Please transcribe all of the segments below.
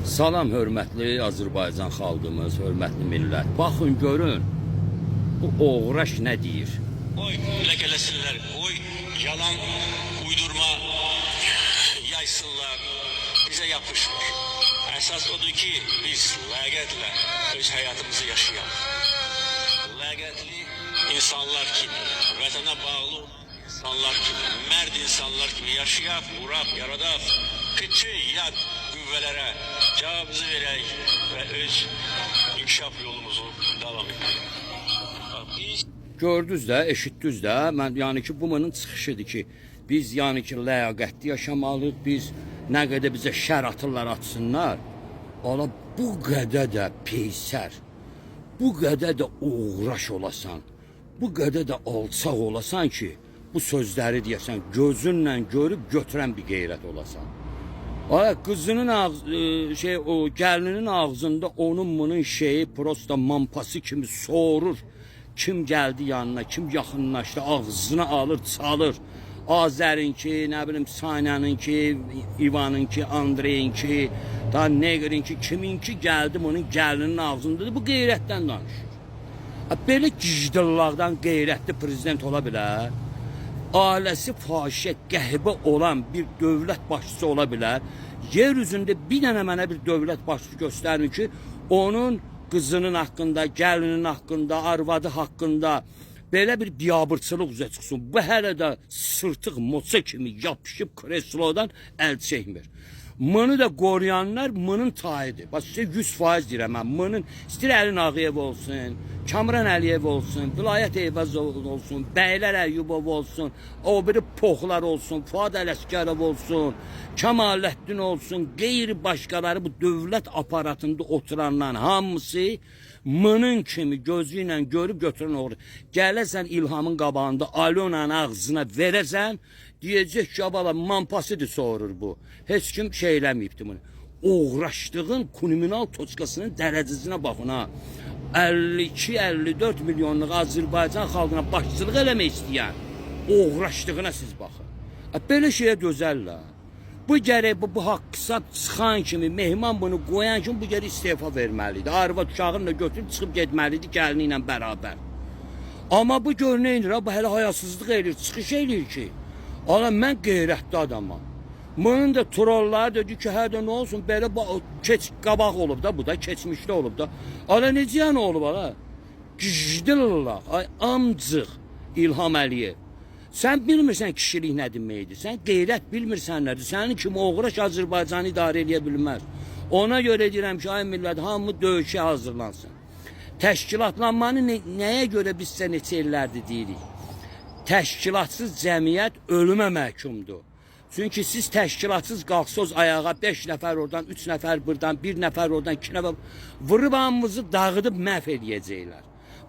Salam hörmətli Azərbaycan xalqımız, hörmətli millət. Baxın görün, bu oğraş nə deyir? Oy ləkələsinlər, oy yalan uydurma yaysınlar, bizə yapışmır. Əsas odur ki, biz ləyaqətlə öz həyatımızı yaşayalım. Ləyaqətli insanlar kimi, vətənə bağlı insanlar kimi, mərd insanlar kimi yaşayaq, vuraq, yaradaq. Bütün yad qüvvələrə cavabımızı verək və öz inkişaf yolumuzu davam edək. Gördünüz də, eşitdiniz də, mən yəni ki, bu bunun çıxışıdır ki, biz yəni ki, ləyaqətli yaşamalıyıq, biz nə qədər bizə şər atırlar atsınlar, ala bu qədər də peysər, bu qədər də uğraş olasan, bu qədər də alçaq olasan ki, bu sözləri deyəsən, gözünlə görüb götürən bir qeyrət olasan. Ay kızının o gəlinin ağzında onun bunun şeyi prosta mampası kimi soğurur. Kim geldi yanına, kim yaxınlaşdı, ağzına alır, çalır. Azərinki, nə bilim Sanyanınki, İvanınki, Andreyinki, da Negrinki, kiminki geldi bunun gəlinin ağzındadır. Bu qeyrətdən danışır. Belə gicdillaqdan qeyrətli prezident ola bilər. Ailəsi fahişə, qəhibə olan bir dövlət başçısı ola bilər. Yeryüzündə bir dənə mənə bir dövlət başçısı göstərin ki, onun qızının haqqında, gəlinin haqqında, arvadı haqqında belə bir biabırçılıq üzə çıxsın. Bu hələ də sırtıq moça kimi yapışıb kreslodan əl çəkmir. Mını da qoruyanlar mının tayıdır. Bax sizə 100% deyirəm mən. Mının istəyir Əlin Ağayev olsun, Kamran Əliyev olsun, Vilayət Eyvazov olsun, Bəylər Əyyubov olsun, o biri Poxlar olsun, Fuad Ələskərov olsun, Kemaləddin olsun, qeyri başqaları bu dövlət aparatında oturanların hamısı mının kimi gözü ilə görüb götürən olur. Gələsən İlhamın qabağında Alonanın ağzına verəsən, deyəcək ki, abala mampasıdır soğurur bu. Heç kim şey eləməyibdir bunu. Uğraşdığın kriminal toçkasının dərəcəsinə baxın ha. 52-54 milyonluq Azərbaycan xalqına başçılıq eləmək istəyən uğraşdığına siz baxın. Belə şeyə dözərlər. Bu gərək bu haqq-hesab çıxan kimi, mehman bunu qoyan kimi bu gərək istefa verməlidir. Arvad uşağını da götürüb çıxıb getməlidir gəlini ilə bərabər. Amma bu gör nə edir, bu hələ hayasızlıq eləyir, çıxış eləyir ki, ala mən qeyrətli adamam. Bunun da trolları dedi ki, hə də nə olsun, belə qabaq olub da, bu da keçmişdə olub da. Ala necə yəni olub ala? Gicdillah, ay amcıq İlham Əliyev. Sən bilmirsən kişilik nə deməkdir, sən qeyrət bilmirsən nədir, sənin kimi oğraş Azərbaycanı idarə edə bilməz. Ona görə deyirəm ki, ay millət, hamı döyüşə hazırlansın. Təşkilatlanmanı nəyə görə biz sizə neçə illərdir deyirik? Təşkilatsız cəmiyyət ölümə məhkumdur. Çünki siz təşkilatsız qalxsız ayağa 5 nəfər oradan, 3 nəfər buradan, 1 nəfər oradan, 2 nəfər vurub hamımızı dağıdıb məhv edəcəklər.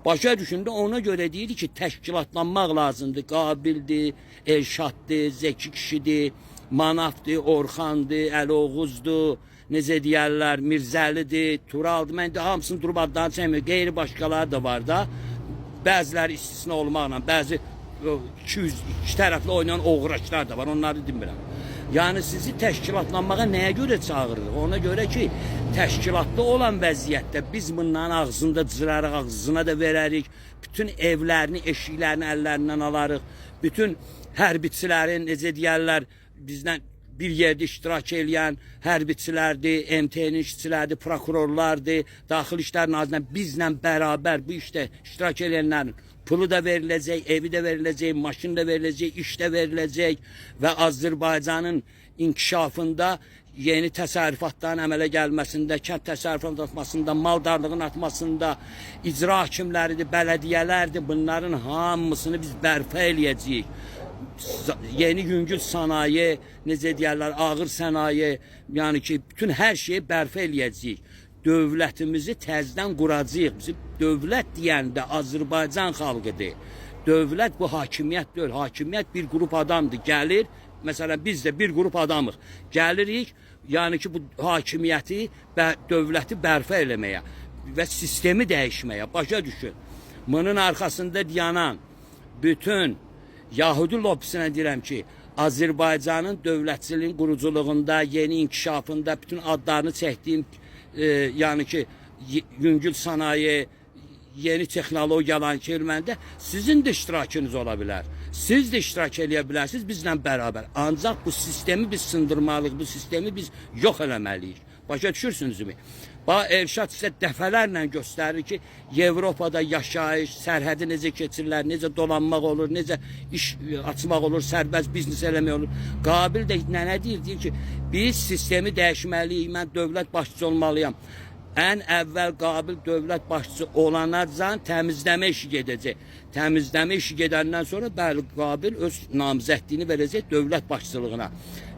Başa düşündü, ona görə deyir ki, təşkilatlanmaq lazımdır. Qabildir, Elşaddır, Zəki kişidir, Manafdır, Orxandır, Əloğuzdur, necə deyərlər, Mirzəlidir, Turaldır. Mən də hamısını durub adlarını çəkmir. Qeyri başqaları da var da. Bəziləri istisna olmaqla, bəzi 200 tərəfli oynayan oğraşlar da var, onları demirəm. Yəni sizi təşkilatlanmağa nəyə görə çağırırıq? Ona görə ki, təşkilatlı olan vəziyyətdə biz bunların ağzında cırarıq, ağzına da verərik. Bütün evlərini, eşiklərini əllərindən alarıq. Bütün hərbiçilərin, necə deyərlər, bizdən bir yerdə iştirak edən hərbiçilərdir, MTN işçilərdir, prokurorlardır, Daxili İşlər Nazirliyindən bizlə bərabər bu işdə iştirak edənlərin pulu da veriləcək, evi də veriləcək, maşın da veriləcək, iş də veriləcək və Azərbaycanın inkişafında yeni təsərrüfatların əmələ gəlməsində, kənd təsərrüfatının artmasında, maldarlığın artmasında, icra hakimləridir, bələdiyyələrdir, bunların hamısını biz bərpa eləyəcəyik. Yeni yüngül sanayi, necə deyərlər, ağır sənaye, yəni ki, bütün hər şeyi bərpa eləyəcəyik. Dövlətimizi təzdən quracağıq. Bizim dövlət deyəndə Azərbaycan xalqıdır. Dövlət bu hakimiyyət deyil. Hakimiyyət bir qrup adamdır. Gəlir, məsələn biz də bir qrup adamıq. Gəlirik, yəni ki bu hakimiyyəti, dövləti bərpa eləməyə və sistemi dəyişməyə. Başa düşün. Bunun arxasında dayanan bütün Yahudi lobisinə deyirəm ki, Azərbaycanın dövlətçiliyin quruculuğunda, yeni inkişafında bütün adlarını çəkdiyim yəni ki yüngül sanayi, yeni texnologiyaların çevirməndə sizin də iştirakınız ola bilər. Siz də iştirak edə bilərsiniz bizlə bərabər. Ancaq bu sistemi biz sındırmalıyıq, bu sistemi biz yox eləməliyik. Başa düşürsünüzmü? Elşad sizə dəfələrlə göstərir ki, Avropada yaşayış, sərhədi necə keçirlər, necə dolanmaq olur, necə iş açmaq olur, sərbəst biznes eləmək olur. Qabil də nə deyir? Deyir ki, biz sistemi dəyişməliyik, mən dövlət başçısı olmalıyam. Ən əvvəl qabil dövlət başçısı olanacan təmizləmə işi gedəcək. Təmizləmə işi gedəndən sonra bəli qabil öz namizədliyini verəcək dövlət başçılığına.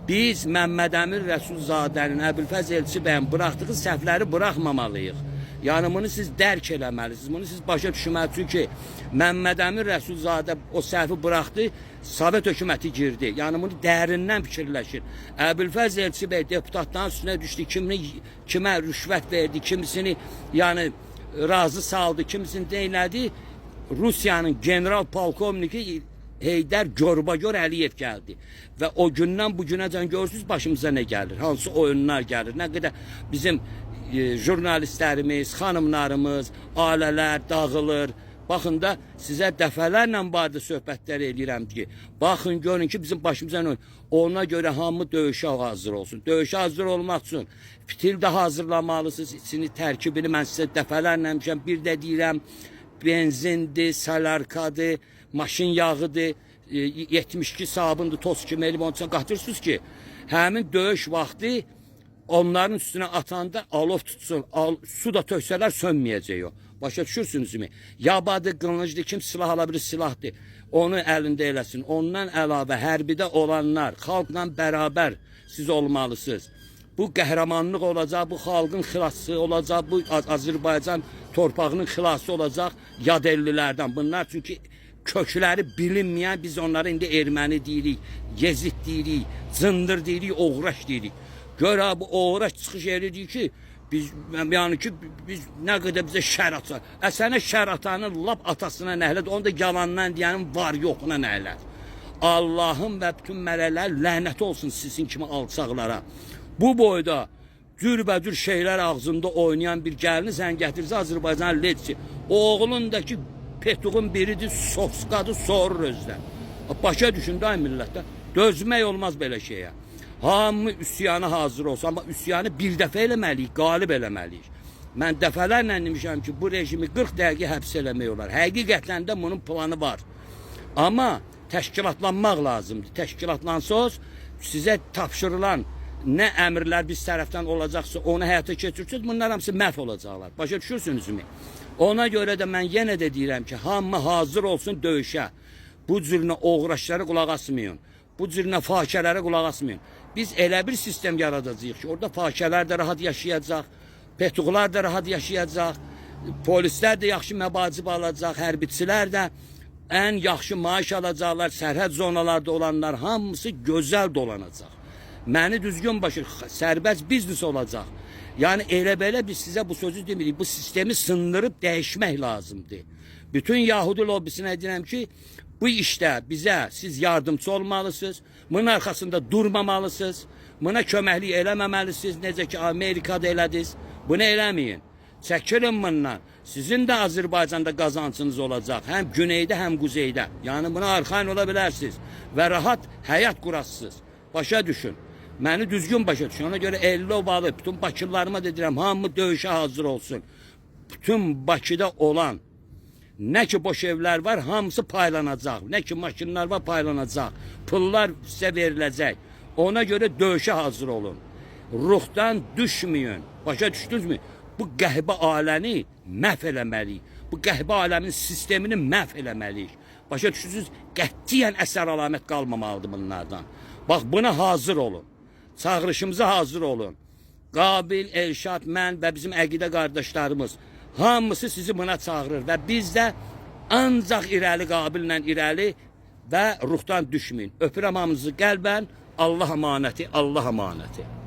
Biz Məmməd Əmin Rəsulzadənin, Əbülfəz Elçi bəyin buraxdığı səhvləri buraxmamalıyıq. Yəni bunu siz dərk eləməlisiniz, bunu siz başa düşməlisiniz ki, Məmməd Əmin Rəsulzadə o səhvi buraxdı, Sovet hökuməti girdi. Yəni bunu dərindən fikirləşin. Əbülfəz Elçi bəy deputatların üstünə düşdü, kimə rüşvət verdi, kimisini yəni razı saldı, kimisini deylədi. Rusiyanın general polkovniki Heydər Gorbagor Əliyev gəldi. Və o gündən bu günəcən görürsünüz başımıza nə gəlir, hansı oyunlar gəlir, nə qədər bizim jurnalistlərimiz, xanımlarımız, ailələr dağılır. Baxın da sizə dəfələrlə barədə söhbətlər edirəm ki, baxın görün ki bizim başımıza nə olur. Ona görə hamı döyüşə hazır olsun. Döyüşə hazır olmaq üçün fitil də hazırlamalısınız, içini tərkibini mən sizə dəfələrlə demişəm, bir də deyirəm, benzindir, salarkadır, maşın yağıdır, 72 sabundur, toz kimi elib onun üçün qatırsınız ki, həmin döyüş vaxtı onların üstünə atanda alov tutsun, su da töksələr sönməyəcək o. Başa düşürsünüzmü? Yabadır, qılıncdır, kim silah ala bilir silahdır. Onu əlində eləsin. Ondan əlavə hərbidə olanlar, xalqla bərabər siz olmalısınız. Bu qəhrəmanlıq olacaq, bu xalqın xilası olacaq, bu Azərbaycan torpağının xilası olacaq yad ellilərdən. Bunlar çünki kökləri bilinməyən biz onları indi erməni deyirik, Yezid deyirik, Cındır deyirik, Oğraş deyirik. Gör bu Oğraş çıxış edir ki, biz yəni ki biz nə qədər bizə şər atar. Sənə şər atanın lap atasına nəhlədir, onu da yalandan deyənin var yoxuna nəhlədir. Allahın və bütün mələklər lənət olsun sizin kimi alçaqlara. Bu boyda cürbəcür şeylər ağzında oynayan bir gəlini sən gətirirsə Azərbaycan letçi. Oğlundakı petuğun biridir, sofskadır, sorur özdən. Başa düşün da millətdə. Dözmək olmaz belə şeyə. Hamı üsyana hazır olsun, amma üsyanı bir dəfə eləməliyik, qalib eləməliyik. Mən dəfələrlə demişəm ki, bu rejimi 40 dəqiqə həbs eləmək olar. Həqiqətən də bunun planı var. Amma təşkilatlanmaq lazımdır. Təşkilatlansız sizə tapşırılan nə əmrlər biz tərəfdən olacaqsa onu həyata keçirsiniz, bunlar hamısı məhv olacaqlar. Başa düşürsünüzmü? Ona görə də mən yenə də deyirəm ki, hamı hazır olsun döyüşə. Bu cürünə oğraşlara qulaq asmayın. Bu cürünə fakələrə qulaq asmayın. Biz elə bir sistem yaradacağıq ki, orada fakələr də rahat yaşayacaq, petuqlar da rahat yaşayacaq, polislər də yaxşı məbacib alacaq, hərbiçilər də ən yaxşı maaş alacaqlar, sərhəd zonalarda olanlar hamısı gözəl dolanacaq. Məni düzgün başır, sərbəst biznes olacaq. Yəni elə belə biz sizə bu sözü demirik, bu sistemi sındırıb dəyişmək lazımdır. Bütün Yahudi lobbisinə deyirəm ki, bu işdə bizə siz yardımcı olmalısınız, bunun arxasında durmamalısınız, buna köməklik eləməməlisiniz, necə ki Amerikada elədiniz, bunu eləməyin. Çəkilin bundan. Sizin də Azərbaycanda qazancınız olacaq, həm güneydə, həm quzeydə. Yəni buna arxain ola bilərsiniz və rahat həyat qurasınız. Başa düşün. Məni düzgün başa düşün. Ona görə 50 obalı, bütün Bakılarıma dedirəm, hamı döyüşə hazır olsun. Bütün Bakıda olan nə ki boş evlər var, hamısı paylanacaq. Nə ki maşınlar var, paylanacaq. Pullar sizə veriləcək. Ona görə döyüşə hazır olun. Ruhdan düşməyin. Başa düşdünüzmü? Bu qəhbə aləni məhv eləməliyik. Bu qəhbə aləmin sistemini məhv eləməliyik. Başa düşürsünüz? Qətiyyən əsər əlamət qalmamalıdır bunlardan. Bax buna hazır olun. Çağırışımıza hazır olun. Qabil, Elşad, mən və bizim əqidə qardaşlarımız hamısı sizi buna çağırır və biz də ancaq irəli Qabillə irəli və ruhdan düşməyin. Öpürəm hamınızı qəlbən. Allah əmanəti, Allah əmanəti.